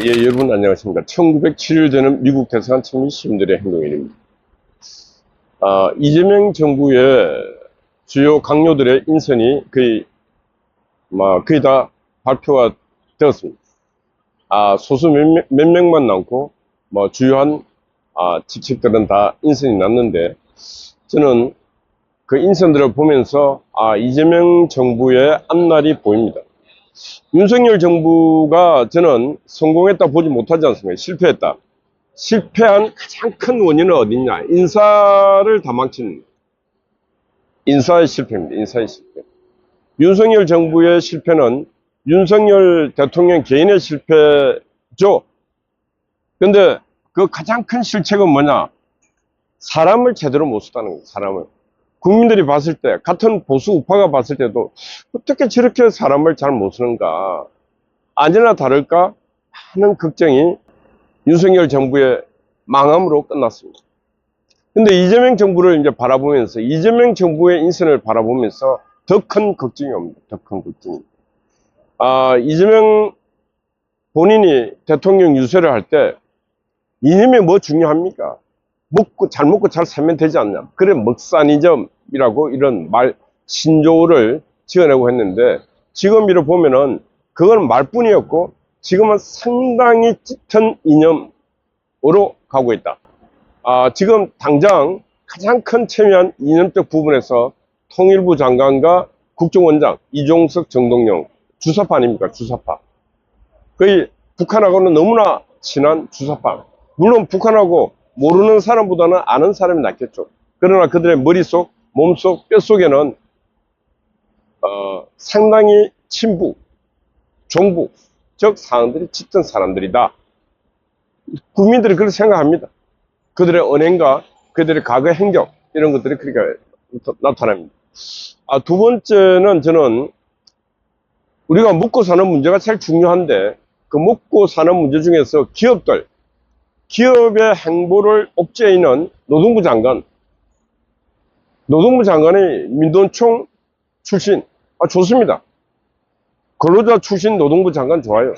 예, 여러분 안녕하십니까. 1907일 되는 미국 대사관 청민 시민들의 행동일입니다. 이재명 정부의 주요 강요들의 인선이 거의 다 발표가 되었습니다. 소수 몇 명만 남고, 주요한, 직책들은 다 인선이 났는데, 저는 그 인선들을 보면서, 이재명 정부의 앞날이 보입니다. 윤석열 정부가 저는 성공했다 보지 못하지 않습니까? 실패했다. 실패한 가장 큰 원인은 어디냐? 인사를 다 망친 인사의 실패입니다. 인사의 실패. 윤석열 정부의 실패는 윤석열 대통령 개인의 실패죠. 근데 그 가장 큰 실책은 뭐냐? 사람을 제대로 못 쓰다는 거예요. 사람을. 국민들이 봤을 때, 같은 보수 우파가 봤을 때도 어떻게 저렇게 사람을 잘 못 쓰는가? 아니나 다를까 하는 걱정이 윤석열 정부의 망함으로 끝났습니다. 근데 이재명 정부를 이제 바라보면서, 이재명 정부의 인선을 바라보면서 더 큰 걱정이 옵니다. 더 큰 걱정이. 이재명 본인이 대통령 유세를 할 때, 이념이 뭐 중요합니까? 잘 먹고 잘 살면 되지 않냐. 그래, 먹사니즘이라고 이런 신조어를 지어내고 했는데, 지금 이를 보면은 그건 말뿐이었고, 지금은 상당히 짙은 이념으로 가고 있다. 지금 당장 가장 큰 첨예한 이념적 부분에서 통일부 장관과 국정원장, 이종석, 정동영, 주사파 아닙니까? 주사파. 거의 북한하고는 너무나 친한 주사파. 물론 북한하고 모르는 사람보다는 아는 사람이 낫겠죠. 그러나 그들의 머릿속, 몸속, 뼛속에는 상당히 친북, 종북, 즉 사람들이 짙은 사람들이다. 국민들이 그렇게 생각합니다. 그들의 언행과 그들의 과거 행적 이런 것들이 그러니까 나타납니다. 두 번째는 저는 우리가 먹고 사는 문제가 제일 중요한데 그 먹고 사는 문제 중에서 기업의 행보를 옥죄해 있는 노동부 장관이 민노총 출신 좋습니다. 근로자 출신 노동부 장관 좋아요.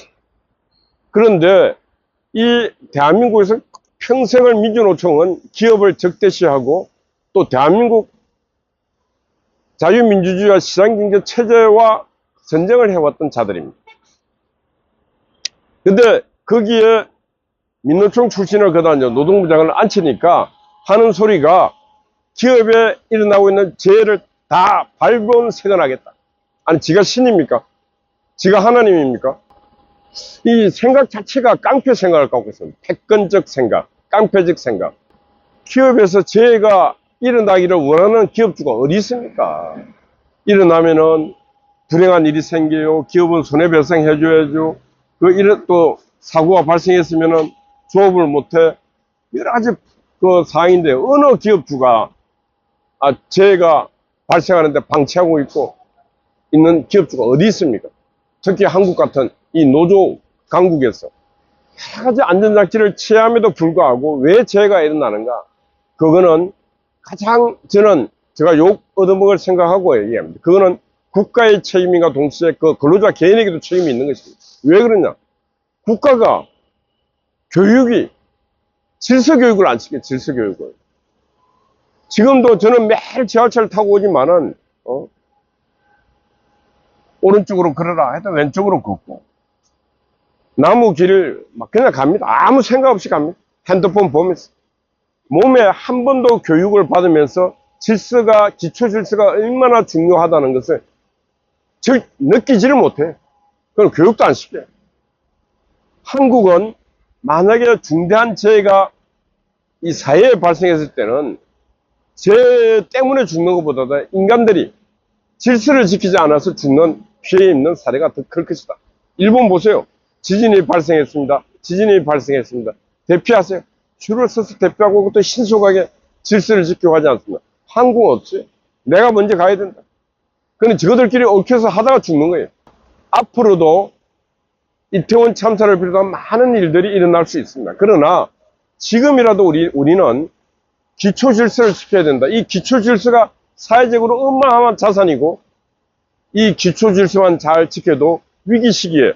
그런데 이 대한민국에서 평생을 민주노총은 기업을 적대시하고 또 대한민국 자유민주주의와 시장경제 체제와 전쟁을 해왔던 자들입니다. 근데 거기에 민노총 출신을 거다 노동부 장관을 앉히니까 하는 소리가 기업에 일어나고 있는 재해를 다 발본색원하겠다. 아니, 지가 신입니까? 지가 하나님입니까? 이 생각 자체가 깡패 생각을 갖고 있습니다. 패권적 생각, 깡패적 생각. 기업에서 재해가 일어나기를 원하는 기업주가 어디 있습니까? 일어나면은 불행한 일이 생겨요. 기업은 손해배상 해줘야죠. 또 사고가 발생했으면은 조업을 못해. 여러 가지 그 사항인데 어느 기업주가 재해가 발생하는데 방치하고 있는 기업주가 어디 있습니까? 특히 한국 같은 이 노조 강국에서 여러 가지 안전장치를 취함에도 불구하고 왜 재해가 일어나는가? 그거는 가장 제가 욕 얻어먹을 생각하고 얘기합니다. 그거는 국가의 책임인가 동시에 그 근로자 개인에게도 책임이 있는 것입니다. 왜 그러냐? 국가가 질서교육을 안 시켜요. 질서교육을. 지금도 저는 매일 지하철 타고 오지만은 오른쪽으로 걸어라 해도 왼쪽으로 걷고 나무 길을 막 그냥 갑니다. 아무 생각 없이 갑니다. 핸드폰 보면서. 몸에 한 번도 교육을 받으면서 기초 질서가 얼마나 중요하다는 것을 느끼지를 못해. 그럼 교육도 안 시켜요. 한국은 만약에 중대한 재해가 이 사회에 발생했을 때는 재해 때문에 죽는 것보다 인간들이 질서를 지키지 않아서 죽는 피해 입는 사례가 더 클 것이다. 일본 보세요. 지진이 발생했습니다. 대피하세요. 줄을 서서 대피하고 그것도 신속하게 질서를 지키고 하지 않습니다. 한국은 없어요. 내가 먼저 가야 된다. 근데 저들끼리 얽혀서 하다가 죽는 거예요. 앞으로도 이태원 참사를 비롯한 많은 일들이 일어날 수 있습니다. 그러나 지금이라도 우리는 기초 질서를 지켜야 된다. 이 기초 질서가 사회적으로 어마어마한 자산이고 이 기초 질서만 잘 지켜도 위기 시기에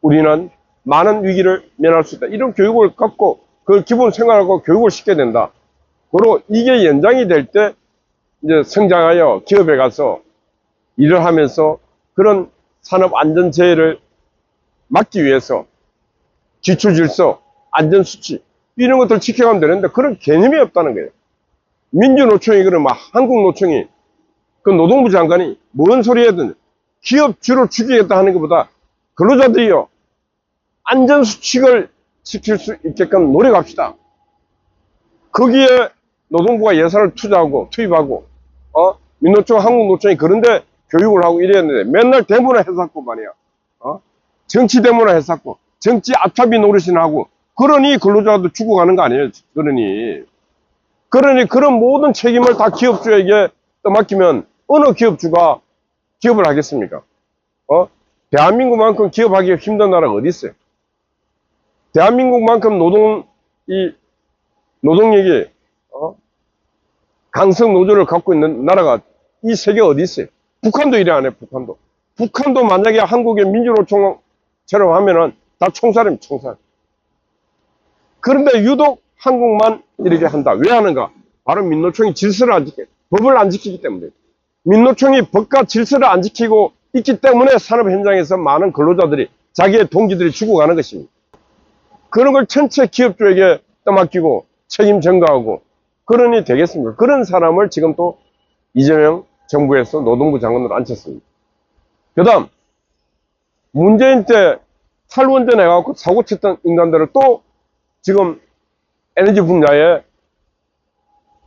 우리는 많은 위기를 면할 수 있다. 이런 교육을 갖고 그걸 기본 생활하고 교육을 시켜야 된다. 그리고 이게 연장이 될 때 이제 성장하여 기업에 가서 일을 하면서 그런 산업 안전재해를 막기 위해서 기초질서, 안전수칙 이런 것들을 지켜가면 되는데 그런 개념이 없다는 거예요. 민주노총이 그러면 한국노총이 그 노동부 장관이 뭔 소리 하든 기업주를 죽이겠다 하는 것보다 근로자들이요 안전수칙을 지킬 수 있게끔 노력합시다. 거기에 노동부가 예산을 투입하고 민노총, 한국노총이 그런데 교육을 하고 이랬는데 맨날 데모나 했었고 말이야. 정치 데모나 했었고 정치 앞잡이 노릇이나 하고 그러니 근로자도 죽어가는 거 아니에요. 그러니 그런 모든 책임을 다 기업주에게 맡기면 어느 기업주가 기업을 하겠습니까? 대한민국만큼 기업하기가 힘든 나라가 어디 있어요? 대한민국만큼 노동력이 강성 노조를 갖고 있는 나라가 이 세계 어디 있어요? 북한도 이래 안 해, 북한도 만약에 한국의 민주노총처럼 하면은 다 총살입니다, 총살. 그런데 유독 한국만 이렇게 한다. 왜 하는가? 바로 민노총이 질서를 안 지켜, 법을 안 지키기 때문에. 민노총이 법과 질서를 안 지키고 있기 때문에 산업 현장에서 많은 근로자들이 자기의 동기들이 죽어가는 것입니다. 그런 걸 전체 기업주에게 떠맡기고 책임 전가하고 그러니 되겠습니까? 그런 사람을 지금 또 이재명 정부에서 노동부 장관으로 앉혔습니다. 그 다음 문재인 때 탈원전해갖고 사고쳤던 인간들을 또 지금 에너지 분야의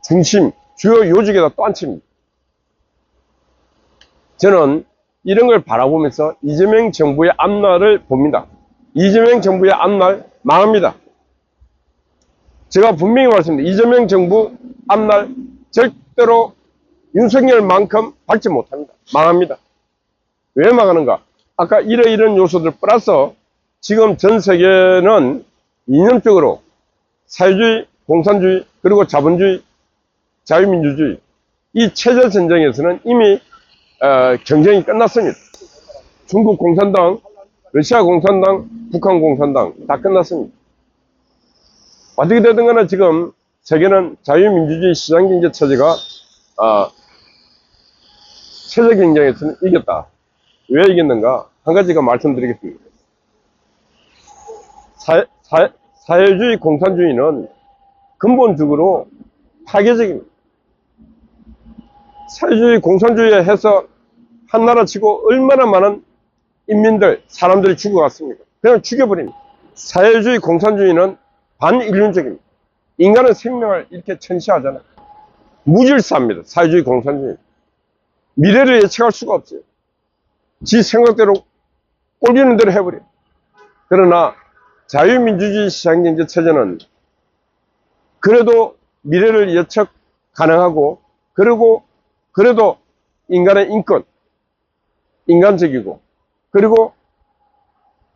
중심, 주요 요직에다 또 앉힙니다. 저는 이런 걸 바라보면서 이재명 정부의 앞날을 봅니다. 이재명 정부의 앞날 망합니다. 제가 분명히 말씀드립니다. 이재명 정부 앞날 절대로 윤석열만큼 밝지 못합니다. 망합니다. 왜 망하는가? 아까 이런 요소들 플러스 지금 전 세계는 이념적으로 사회주의, 공산주의, 그리고 자본주의, 자유민주주의 이 체제 전쟁에서는 이미 경쟁이 끝났습니다. 중국 공산당, 러시아 공산당, 북한 공산당 다 끝났습니다. 어떻게 되든 간에 지금 세계는 자유민주주의 시장경제 체제가 체제 경쟁에서는 이겼다. 왜 이겼는가? 한 가지가 말씀드리겠습니다. 사회주의 공산주의는 근본적으로 파괴적입니다. 사회주의 공산주의에 해서 한 나라 치고 얼마나 많은 인민들, 사람들이 죽어갔습니까? 그냥 죽여버립니다. 사회주의 공산주의는 반인륜적입니다. 인간의 생명을 이렇게 천시하잖아요. 무질서합니다. 사회주의 공산주의. 미래를 예측할 수가 없어요. 지 생각대로 꼴리는 대로 해버려요. 그러나 자유민주주의 시장경제 체제는 그래도 미래를 예측 가능하고 그래도 인간의 인권, 인간적이고 그리고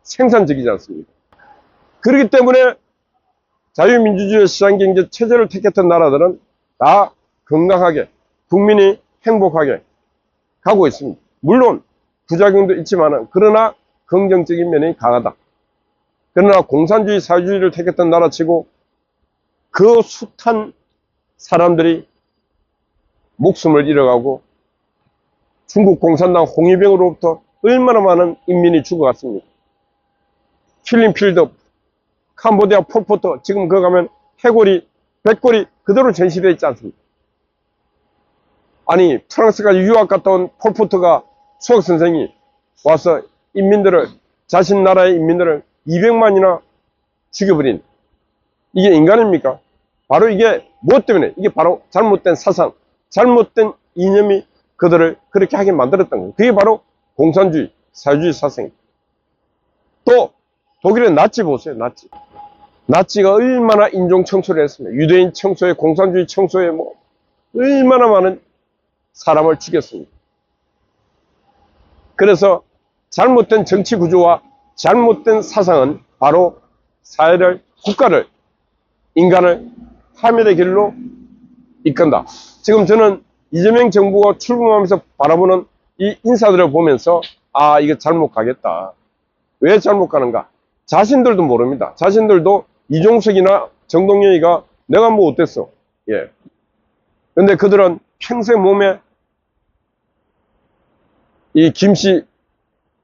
생산적이지 않습니까? 그렇기 때문에 자유민주주의 시장경제 체제를 택했던 나라들은 다 건강하게 국민이 행복하게 가고 있습니다. 물론 부작용도 있지만 그러나 긍정적인 면이 강하다. 그러나 공산주의 사회주의를 택했던 나라치고 그 숱한 사람들이 목숨을 잃어가고 중국 공산당 홍위병으로부터 얼마나 많은 인민이 죽어갔습니까? 킬링필드, 캄보디아 폴포트, 지금 거기 가면 해골이, 백골이 그대로 전시되어 있지 않습니까? 아니 프랑스까지 유학 갔다 온 폴포트가 수학선생이 와서 인민들을, 자신 나라의 인민들을 200만이나 죽여버린 이게 인간입니까? 바로 이게 무엇 때문에? 이게 바로 잘못된 사상, 잘못된 이념이 그들을 그렇게 하게 만들었던 거예요. 그게 바로 공산주의, 사회주의 사상입니다. 또 독일의 나치 보세요. 나치가 얼마나 인종 청소를 했습니까? 유대인 청소에, 공산주의 청소에 얼마나 많은 사람을 죽였습니다. 그래서 잘못된 정치 구조와 잘못된 사상은 바로 사회를, 국가를, 인간을 파멸의 길로 이끈다. 지금 저는 이재명 정부가 출범하면서 바라보는 이 인사들을 보면서 이거 잘못 가겠다. 왜 잘못 가는가? 자신들도 모릅니다. 자신들도 이종석이나 정동영이가 내가 뭐 어땠어. 예. 근데 그들은 평생 몸에 이 김씨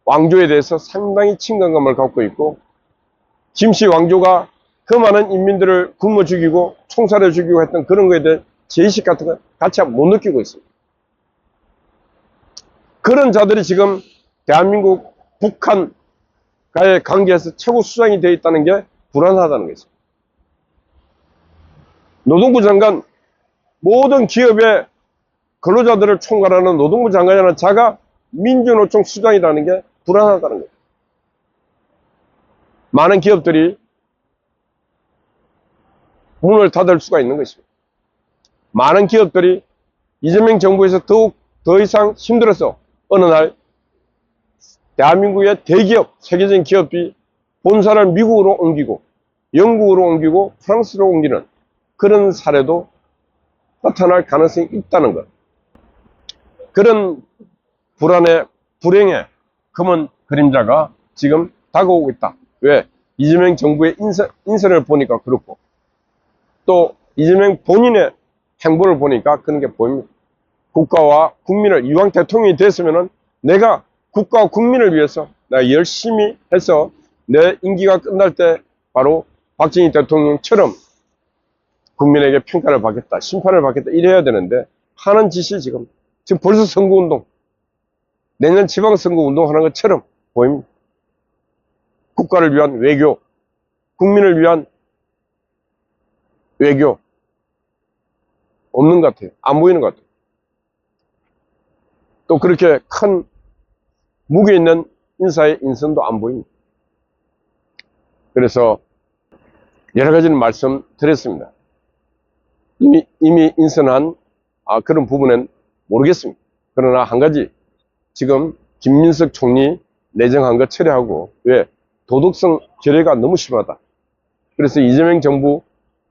왕조에 대해서 상당히 친근감을 갖고 있고, 김씨 왕조가 그 많은 인민들을 굶어 죽이고 총살해 죽이고 했던 그런 거에 대한 죄의식 같은 거 같이 못 느끼고 있습니다. 그런 자들이 지금 대한민국 북한과의 관계에서 최고 수장이 되어 있다는 게 불안하다는 거죠. 노동부 장관, 모든 기업의 근로자들을 총괄하는 노동부 장관이라는 자가 민주노총 수장이라는 게 불안하다는 거예요. 많은 기업들이 문을 닫을 수가 있는 것입니다. 많은 기업들이 이재명 정부에서 더 이상 힘들어서 어느 날 대한민국의 대기업, 세계적인 기업이 본사를 미국으로 옮기고 영국으로 옮기고 프랑스로 옮기는 그런 사례도 나타날 가능성이 있다는 것. 그런 불안의, 불행의 검은 그림자가 지금 다가오고 있다. 왜? 이재명 정부의 인선을 보니까 그렇고, 또 이재명 본인의 행보를 보니까 그런 게 보입니다. 국가와 국민을, 이왕 대통령이 됐으면은 내가 국가와 국민을 위해서 내가 열심히 해서 내 임기가 끝날 때 바로 박정희 대통령처럼 국민에게 평가를 받겠다, 심판을 받겠다 이래야 되는데, 하는 짓이 지금 벌써 선거운동, 내년 지방선거 운동하는 것처럼 보입니다. 국가를 위한 외교, 국민을 위한 외교 없는 것 같아요. 안 보이는 것 같아요. 또 그렇게 큰 무게 있는 인사의 인선도 안 보입니다. 그래서 여러 가지는 말씀드렸습니다. 이미 인선한 그런 부분은 모르겠습니다. 그러나 한 가지, 지금 김민석 총리 내정한 거 철회하고, 왜? 도덕성 결여가 너무 심하다. 그래서 이재명 정부,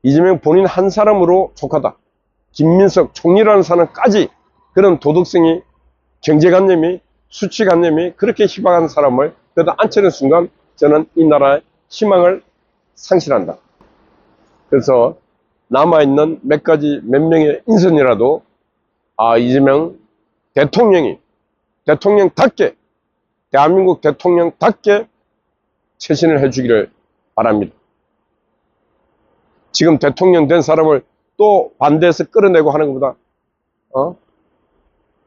이재명 본인 한 사람으로 족하다. 김민석 총리라는 사람까지 그런 도덕성이, 경제관념이, 수치관념이 그렇게 희박한 사람을 그래도 앉히는 순간 저는 이 나라의 희망을 상실한다. 그래서 남아있는 몇 명의 인선이라도 이재명 대통령이 대통령답게, 대한민국 대통령답게 처신을 해주기를 바랍니다. 지금 대통령 된 사람을 또 반대해서 끌어내고 하는 것보다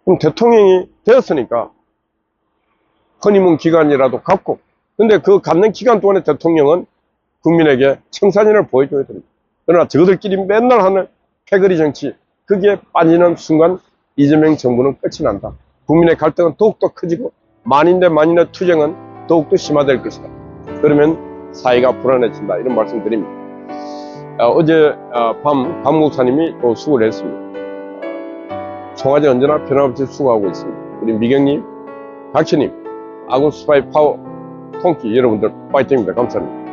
그럼 대통령이 되었으니까 허니문 기간이라도 갖고, 근데 그 갖는 기간 동안에 대통령은 국민에게 청산인을 보여줘야 됩니다. 그러나 저들끼리 맨날 하는 패거리 정치, 거기에 빠지는 순간 이재명 정부는 끝이 난다. 국민의 갈등은 더욱더 커지고 만인 대 만인의 투쟁은 더욱더 심화될 것이다. 그러면 사회가 불안해진다. 이런 말씀 드립니다. 어제 밤 목사님이 또 수고를 했습니다. 청와대 언제나 변함없이 수고하고 있습니다. 우리 미경님, 박현님, 아군 스파이 파워 통키 여러분들 파이팅입니다. 감사합니다.